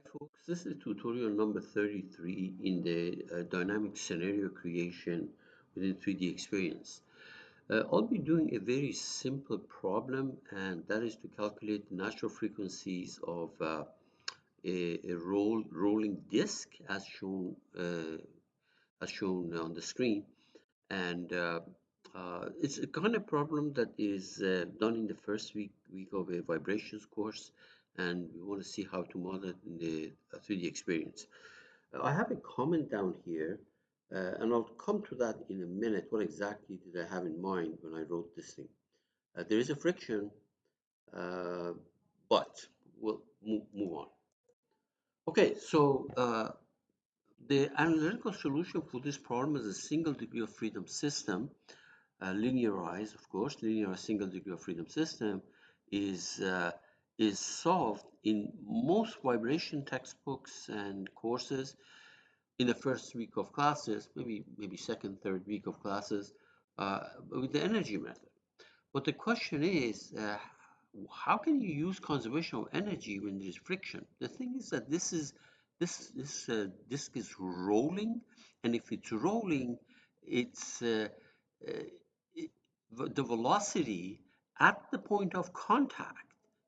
Hi folks, this is tutorial number 33 in the dynamic scenario creation within 3D Experience. I'll be doing a very simple problem, and that is to calculate the natural frequencies of a rolling disk as shown on the screen. And it's a kind of problem that is done in the first week of a vibrations course, and we want to see how to model it in the 3D experience. I have a comment down here, and I'll come to that in a minute. What exactly did I have in mind when I wrote this thing? There is a friction, uh, but we'll move on. Okay, so the analytical solution for this problem is a single degree of freedom system, linearized, of course, linear single degree of freedom system is uh, is solved in most vibration textbooks and courses in the first week of classes, maybe second, third week of classes, with the energy method. But the question is, how can you use conservation of energy when there's friction? The thing is that this disk is rolling, and if it's rolling, it's uh, it, the velocity at the point of contact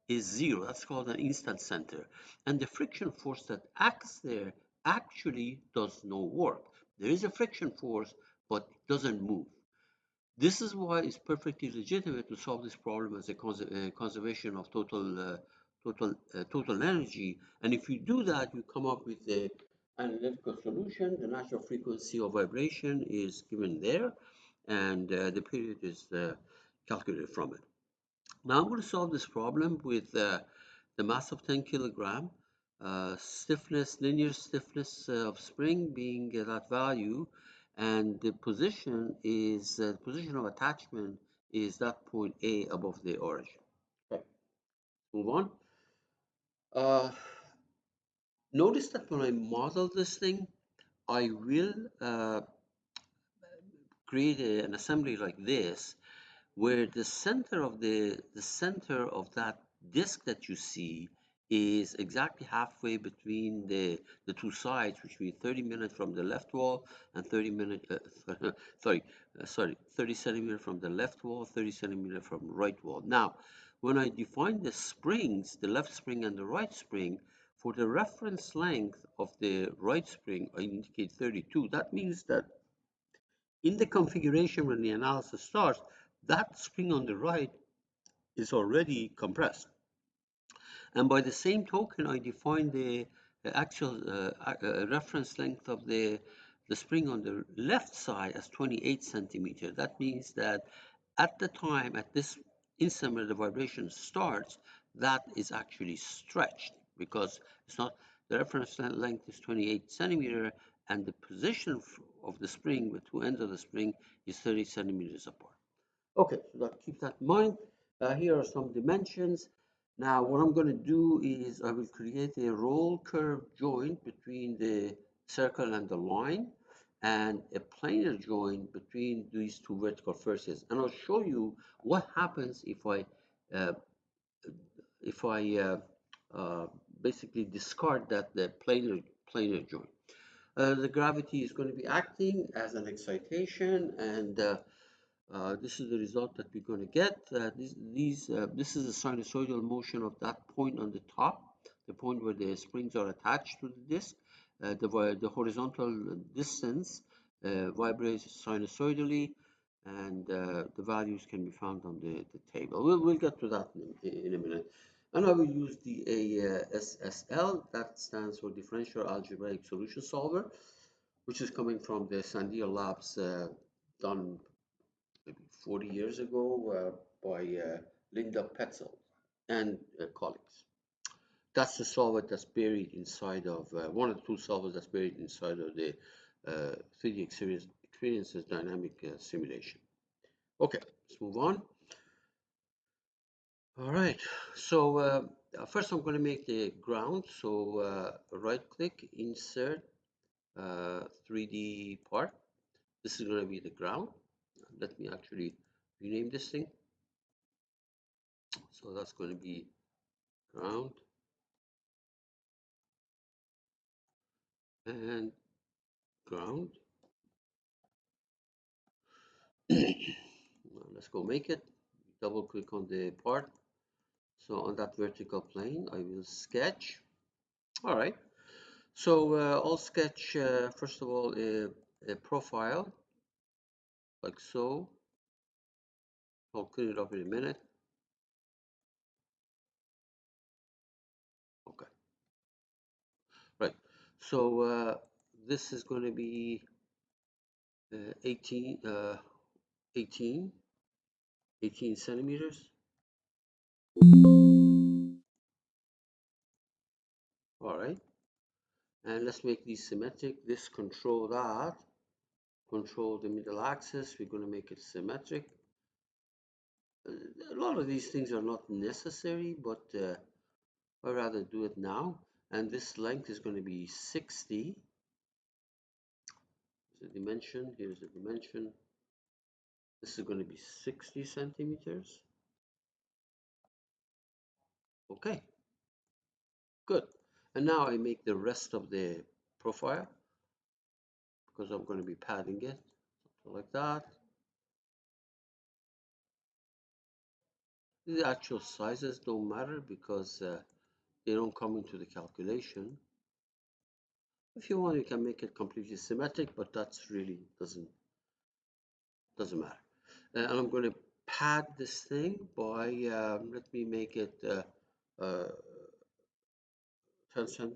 is zero. That's called an instant center, and the friction force that acts there actually does no work. There is a friction force, but it doesn't move. This is why it's perfectly legitimate to solve this problem as a conservation of total energy. And if you do that, you come up with an analytical solution. The natural frequency of vibration is given there, and the period is calculated from it. Now I'm going to solve this problem with the mass of 10 kilogram, stiffness, linear stiffness of spring being that value, and the position is the position of attachment is that point A above the origin. Okay, move on. Uh, Notice that when I model this thing, I will create an assembly like this, where the center of that disk that you see is exactly halfway between the two sides, which means 30 minutes from the left wall and 30 minutes sorry 30 centimeter from the left wall, 30 centimeter from right wall. Now when I define the springs, the left spring and the right spring, for the reference length of the right spring I indicate 32. That means that in the configuration when the analysis starts, that spring on the right is already compressed. And by the same token, I define the actual reference length of the spring on the left side as 28 centimeters. That means that at the time, at this instant where the vibration starts, that is actually stretched because it's not, the reference length is 28 centimeter and the position of the spring, the two ends of the spring, is 30 centimeters apart. Okay, so that, keep that in mind. Here are some dimensions. Now, what I'm going to do is I will create a roll curve joint between the circle and the line, and a planar joint between these two vertical faces. And I'll show you what happens uh, if I basically discard the planar joint. The gravity is going to be acting as an excitation, and this is the result that we're going to get. This is a sinusoidal motion of that point on the top, the point where the springs are attached to the disk. The horizontal distance vibrates sinusoidally, and the values can be found on the table. We'll get to that in a minute. And I will use the SSL, that stands for Differential Algebraic Solution Solver, which is coming from the Sandia Labs, done maybe 40 years ago by Linda Petzel and colleagues. That's the solver that's buried inside of one of the two solvers that's buried inside of the 3D Experiences dynamic simulation. Okay, let's move on. All right, so first I'm going to make the ground. So right click, insert 3D part. This is going to be the ground. Let me actually rename this thing. So that's going to be ground. and ground. Let's go make it. Double click on the part. So on that vertical plane, I will sketch. All right. So I'll sketch, first of all, a profile, like so. I'll clean it up in a minute. Okay. Right. So this is going to be 18, 18, 18 centimeters. All right. And let's make these symmetric. This control that. Control the middle axis. We're going to make it symmetric. A lot of these things are not necessary, but I'd rather do it now. And this length is going to be 60. Here's the dimension. Here's the dimension. This is going to be 60 centimeters. Okay, good. And now I make the rest of the profile because I'm going to be padding it like that. The actual sizes don't matter because they don't come into the calculation. If you want, you can make it completely symmetric, but that's really doesn't matter. And I'm going to pad this thing by let me make it 10 cent.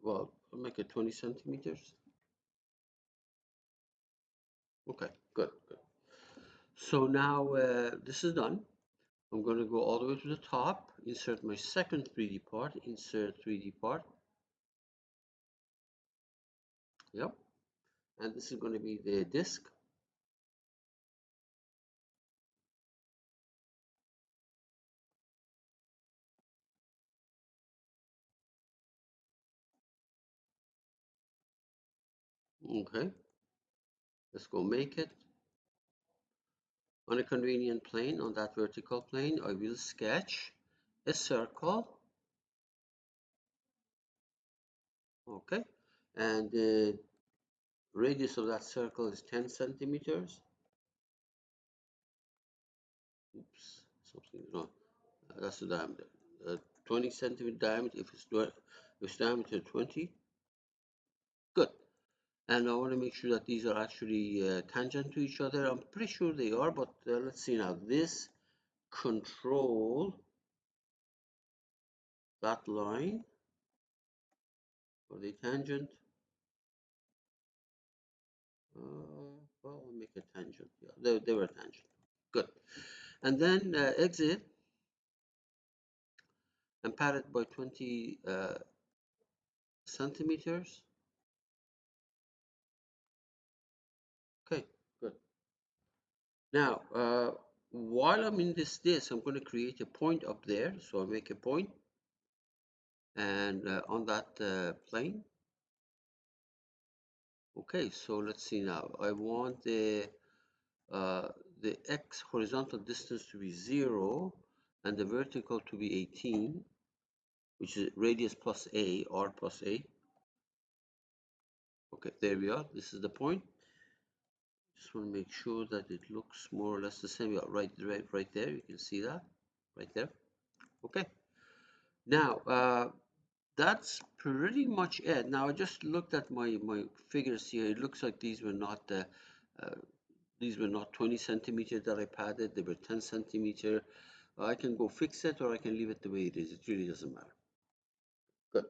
Well, I'll make it 20 centimeters. Okay, good, good. So now this is done. I'm going to go all the way to the top, insert my second 3D part, insert 3D part. Yep. And this is going to be the disk. Okay. Let's go make it. On a convenient plane, on that vertical plane, I will sketch a circle. Okay. And the radius of that circle is 10 centimeters. Oops, something wrong. That's the diameter. 20 centimeter diameter. If it's diameter 20, good. And I want to make sure that these are actually tangent to each other. I'm pretty sure they are, but let's see now. This control that line for the tangent. Well, I'll make a tangent. Yeah, they were tangent. Good. And then exit and pad it by 20 centimeters. Okay, good. Now, while I'm in this disk, I'm going to create a point up there. So I'll make a point and on that plane. Okay, so let's see now. I want the x horizontal distance to be 0 and the vertical to be 18, which is radius plus a, r plus a. Okay, there we are. This is the point. Just want to make sure that it looks more or less the same. Yeah, right there. You can see that right there. Okay. Now, that's pretty much it. Now, I just looked at my figures here. It looks like these were not 20 centimeters that I padded. They were 10 centimeter. I can go fix it or I can leave it the way it is. It really doesn't matter. Good.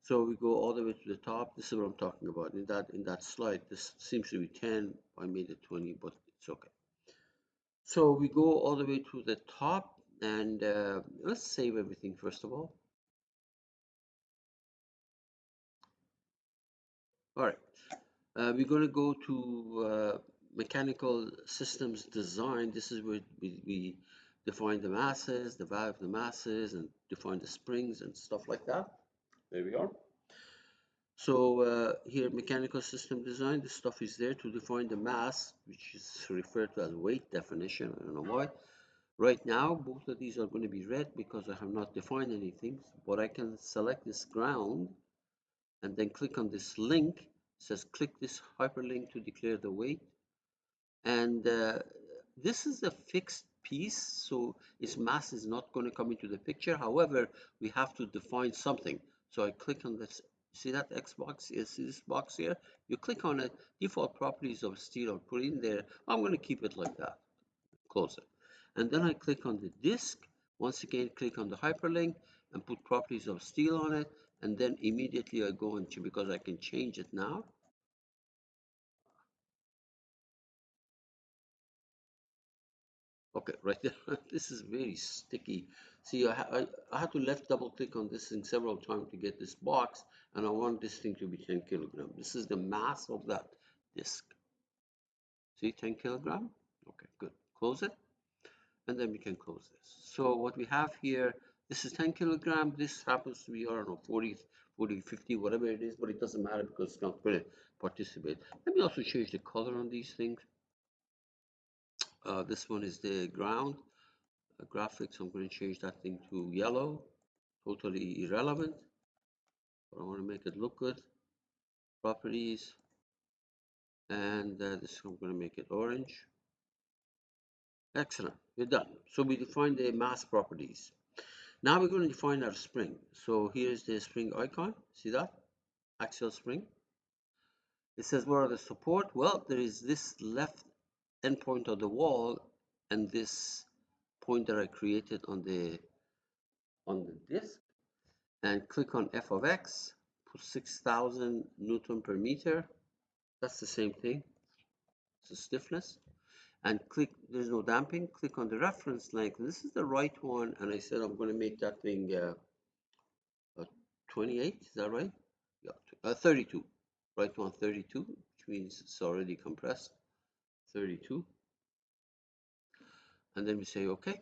So we go all the way to the top. This is what I'm talking about. In that slide, this seems to be 10. I made it 20, but it's okay. So we go all the way to the top and let's save everything first of all. All right. We're going to go to mechanical systems design. This is where we define the masses, the value of the masses, and define the springs and stuff like that. There we are. So here, mechanical system design, this stuff is there to define the mass, which is referred to as weight definition. I don't know why. Right now, both of these are going to be red because I have not defined anything, but I can select this ground and then click on this link. It says click this hyperlink to declare the weight. And this is a fixed piece, so its mass is not going to come into the picture. However, we have to define something. So I click on this. See that X box? See this box here? You click on it, default properties of steel are put in there. I'm going to keep it like that. Close it. And then I click on the disk. Once again, click on the hyperlink and put properties of steel on it. And then immediately I go into, because I can change it now. Okay, right there. This is very sticky. See, I had to left double click on this thing several times to get this box, and I want this thing to be 10 kilogram. This is the mass of that disk. See, 10 kilogram? Okay, good. Close it, and then we can close this. So what we have here, this is 10 kilogram. This happens to be, I don't know, 40, 50, whatever it is, but it doesn't matter because it's not going to participate. Let me also change the color on these things. This one is the ground. Graphics, I'm going to change that thing to yellow, totally irrelevant, but I want to make it look good. Properties, and this I'm going to make it orange. Excellent, we're done. So we defined the mass properties. Now we're going to define our spring. So here's the spring icon. See that? Axial spring. It says what are the support? Well, there is this left endpoint of the wall and this point that I created on the disk. And click on f of x, put 6,000 Newton per meter. That's the same thing. It's a stiffness. And click, there's no damping. Click on the reference length. This is the right one. And I said I'm going to make that thing 28. Is that right? Yeah, 32. Right one 32, which means it's already compressed. 32. And then we say OK.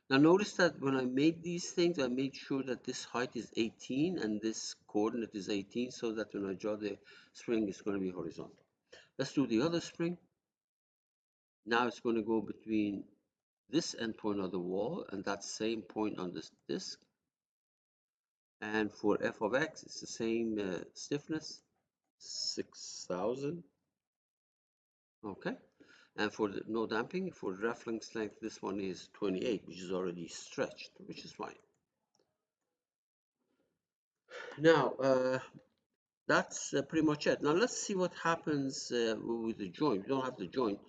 Now notice that when I made these things, I made sure that this height is 18 and this coordinate is 18 so that when I draw the spring, it's going to be horizontal. Let's do the other spring. Now it's going to go between this endpoint of the wall and that same point on this disk. And for f of x, it's the same stiffness, 6,000. Okay. And for the no damping, for reference length, this one is 28, which is already stretched, which is fine. Now, that's pretty much it. Now let's see what happens with the joint. We don't have the joint.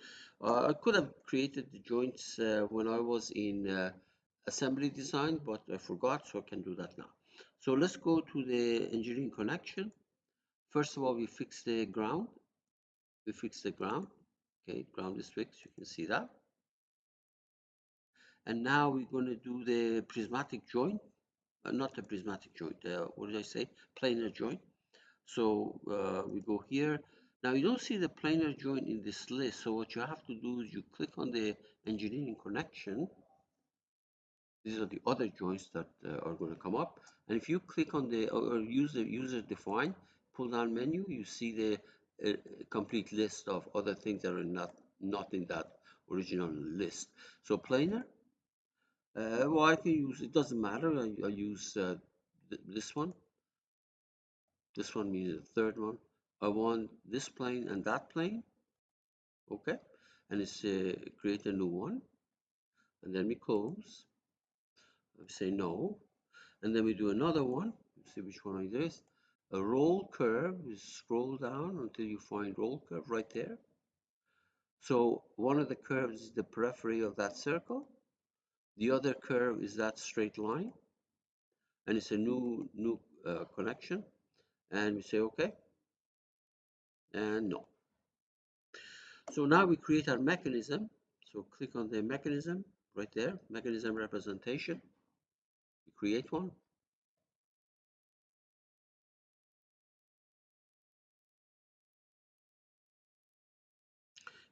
I could have created the joints when I was in assembly design, but I forgot, so I can do that now. So let's go to the engineering connection. First of all, we fix the ground. We fix the ground. Okay, ground is fixed. You can see that. And now we're going to do the prismatic joint. Not the prismatic joint. What did I say? Planar joint. So we go here. Now you don't see the planar joint in this list. So what you have to do is you click on the engineering connection. These are the other joints that are going to come up. And if you click on the or use the user define pull down menu, you see the complete list of other things that are not in that original list. So planar. Well, I can use. It doesn't matter. I use this one. This one means the third one. I want this plane and that plane. Okay. And it's create a new one. And then we close. We say no. And then we do another one. See which one it is. A roll curve. You scroll down until you find roll curve right there. So one of the curves is the periphery of that circle. The other curve is that straight line. And it's a new connection. And we say okay. And no. So now we create our mechanism. So click on the mechanism right there, mechanism representation. We create one.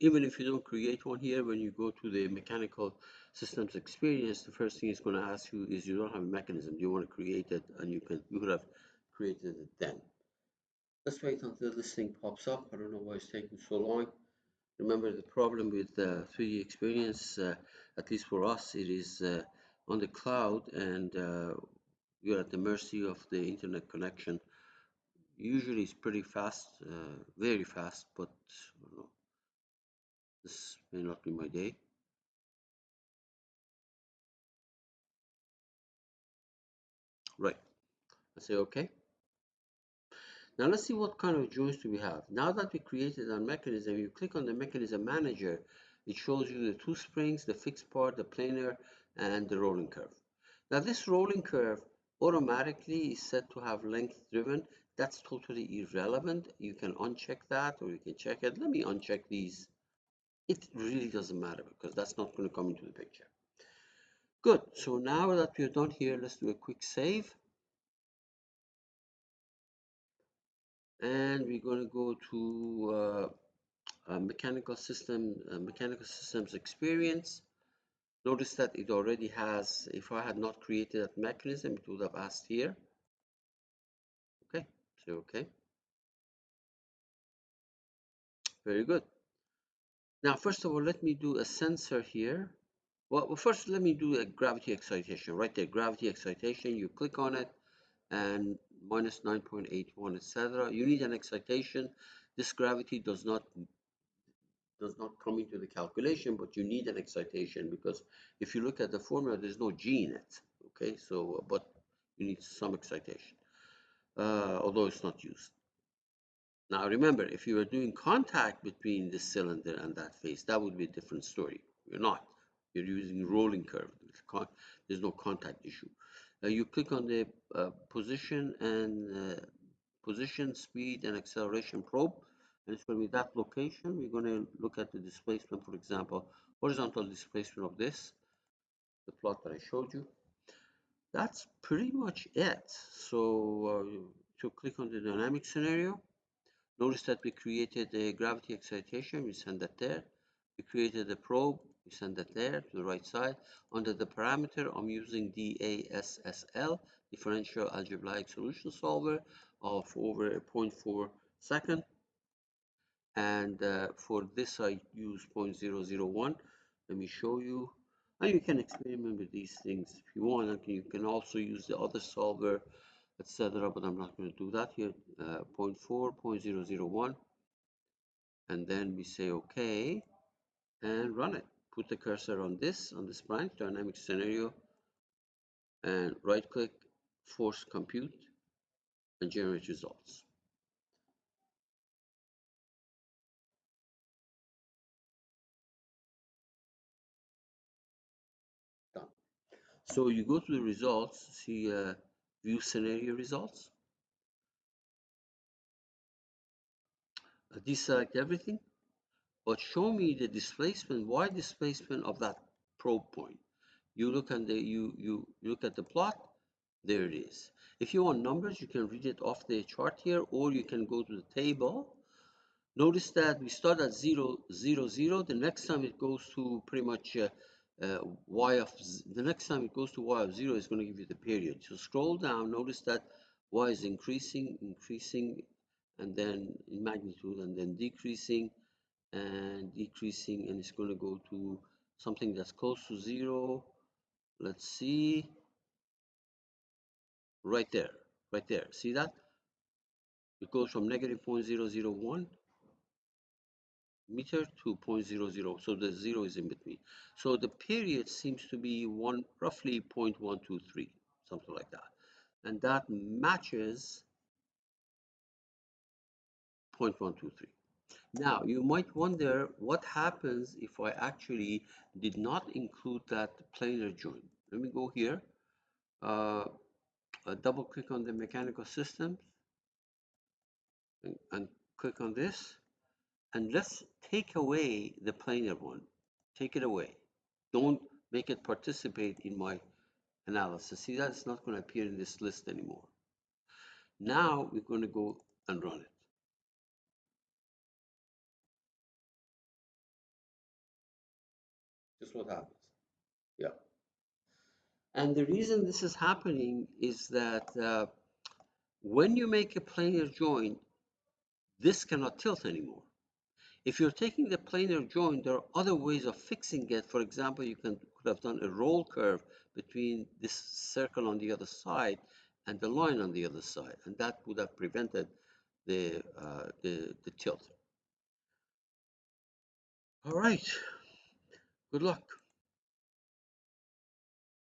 Even if you don't create one here, when you go to the mechanical systems experience, the first thing it's going to ask you is you don't have a mechanism. Do you want to create it? And you could have created it then. Let's wait until this thing pops up. I don't know why it's taking so long. Remember the problem with 3D experience, at least for us, it is on the cloud, and you're at the mercy of the internet connection. Usually it's pretty fast, very fast, but I don't know, this may not be my day. Right. I say okay. Now let's see what kind of joints do we have. Now that we created our mechanism, you click on the mechanism manager, it shows you the two springs, the fixed part, the planar, and the rolling curve. Now this rolling curve automatically is set to have length driven. That's totally irrelevant. You can uncheck that or you can check it. Let me uncheck these. It really doesn't matter because that's not going to come into the picture. Good. So now that we're done here, let's do a quick save. And we're going to go to mechanical systems experience. Notice that it already has, if I had not created that mechanism, it would have asked here. Okay, so okay, very good. Now, first of all, let me do a sensor here. Well, first, let me do a gravity excitation. Right there, gravity excitation. You click on it, and minus 9.81, etc. You need an excitation. This gravity does not come into the calculation, but you need an excitation because if you look at the formula, there's no G in it. Okay, so but you need some excitation, although it's not used. Now remember, if you were doing contact between the cylinder and that face, that would be a different story. You're not. You're using rolling curve. There's no contact issue. You click on the position, speed, and acceleration probe, and it's going to be that location. We're going to look at the displacement, for example, horizontal displacement of this, the plot that I showed you. That's pretty much it. So to click on the dynamic scenario, notice that we created a gravity excitation, we send that there. We created a probe, we send that there to the right side. Under the parameter, I'm using DASSL, differential algebraic solution solver of over 0.4 second. And for this, I use 0.001. Let me show you. And you can experiment with these things if you want. And you can also use the other solver, etc. But I'm not going to do that here. 0.4, 0.001. And then we say OK and run it. Put the cursor on this branch, dynamic scenario, and right click, force compute, and generate results. Done. So you go to the results, see view scenario results. Deselect everything, but show me the displacement, y displacement of that probe point. You look at you look at the plot, there it is. If you want numbers, you can read it off the chart here, or you can go to the table. Notice that we start at 0, 0, 0. The next time it goes to pretty much the next time it goes to y of 0 is going to give you the period. So scroll down, notice that y is increasing, and then in magnitude, and then decreasing, and decreasing, and it's going to go to something that's close to 0. Let's see, right there, right there. See that? It goes from negative 0.001 meter to 0.00, so the 0 is in between. So the period seems to be roughly 0.123, something like that. And that matches 0.123. Now, you might wonder what happens if I actually did not include that planar joint. Let me go here, double click on the mechanical systems, and click on this. And let's take away the planar one. Take it away. Don't make it participate in my analysis. See, that's not going to appear in this list anymore. Now we're going to go and run it. Just what happens. Yeah. And the reason this is happening is that when you make a planar joint, this cannot tilt anymore. If you're taking the planar joint, there are other ways of fixing it. For example, you could have done a roll curve between this circle on the other side, and the line on the other side, and that would have prevented the tilt. All right, good luck.